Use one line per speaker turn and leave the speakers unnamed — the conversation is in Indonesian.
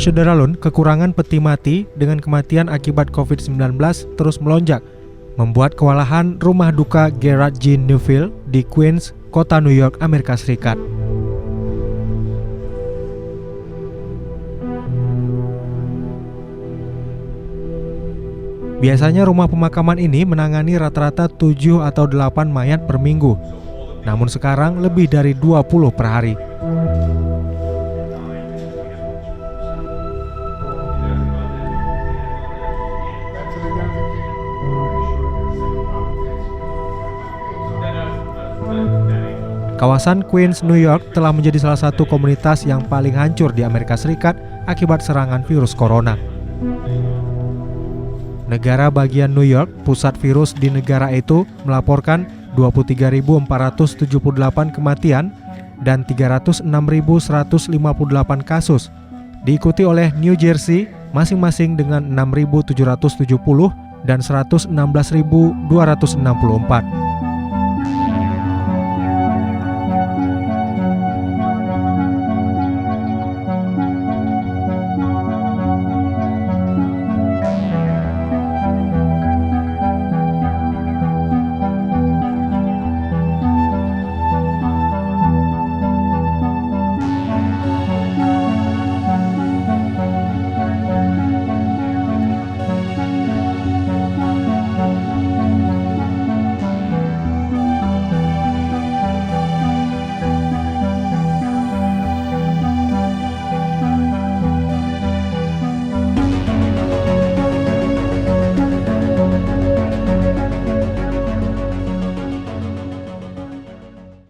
Saudara, kekurangan peti mati dengan kematian akibat COVID-19 terus melonjak, membuat kewalahan rumah duka Gerard G. Neufeld di Queens, kota New York, Amerika Serikat. Biasanya rumah pemakaman ini menangani rata-rata 7 atau 8 mayat per minggu. Namun sekarang lebih dari 20 per hari. Kawasan Queens, New York telah menjadi salah satu komunitas yang paling hancur di Amerika Serikat akibat serangan virus corona. Negara bagian New York, pusat virus di negara itu, melaporkan 23.478 kematian dan 306.158 kasus. Diikuti oleh New Jersey masing-masing dengan 6.770 dan 116.264.